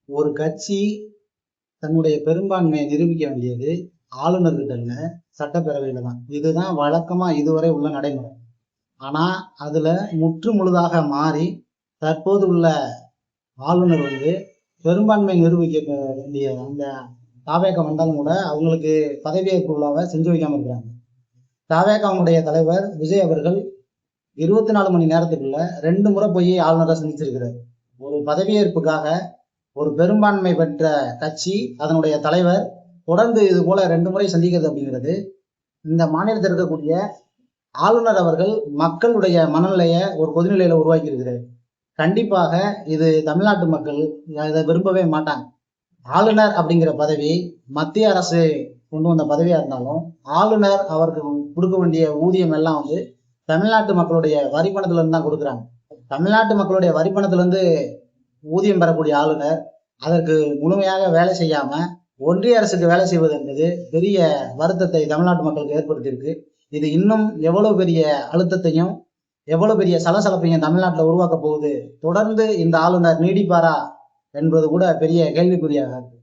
ஒரு கட்சி தன்னுடைய பெரும்பான்மையை நிரூபிக்க வேண்டியது ஆளுநர்கிட்ட இல்ல, சட்டப்பேரவையில தான். இதுதான் வழக்கமா இதுவரை உள்ள நடைமுறை. ஆனா அதுல முற்று முழுதாக மாறி தற்போது உள்ள ஆளுநர் பெரும்பான்மை நிரூபிக்க வேண்டிய அந்த தாவேகம் வந்தாலும் கூட அவங்களுக்கு பதவியேற்பு விழாவை செஞ்சு வைக்காம இருக்கிறாங்க. தாவேகமுடைய தலைவர் விஜய் அவர்கள் 24 மணி நேரத்துக்குள்ள 2 முறை போய் ஆளுநரை சந்திச்சிருக்கிறார். ஒரு பதவியேற்புக்காக ஒரு பெரும்பான்மை பெற்ற கட்சி அதனுடைய தலைவர் தொடர்ந்து இது போல 2 முறை சந்திக்கிறது அப்படிங்கிறது இந்த மாநிலத்தில் இருக்கக்கூடிய ஆளுநர் அவர்கள் மக்களுடைய மனநிலையை ஒரு பொதுநிலையில உருவாக்கி இருக்கிறார். கண்டிப்பாக இது தமிழ்நாட்டு மக்கள் இதை விரும்பவே மாட்டாங்க. ஆளுநர் அப்படிங்கிற பதவி மத்திய அரசு கொண்டு வந்த பதவியா இருந்தாலும் ஆளுநர் அவருக்கு கொடுக்க வேண்டிய ஊதியம் எல்லாம் தமிழ்நாட்டு மக்களுடைய வரிப்பணத்துல இருந்து தான் கொடுக்குறாங்க. தமிழ்நாட்டு மக்களுடைய வரிப்பணத்துல இருந்து ஊதியம் பெறக்கூடிய ஆளுநர் அதற்கு முழுமையாக வேலை செய்யாம ஒன்றிய அரசுக்கு வேலை செய்வது என்பது பெரிய வருத்தத்தை தமிழ்நாட்டு மக்களுக்கு ஏற்படுத்தியிருக்கு. இது இன்னும் எவ்வளவு பெரிய அழுத்தத்தையும் எவ்வளவு பெரிய சலசலப்பையும் தமிழ்நாட்டில் உருவாக்க போகுது, தொடர்ந்து இந்த ஆளுநர் நீடிப்பாரா என்பது கூட பெரிய கேள்விக்குறியாக இருக்கு.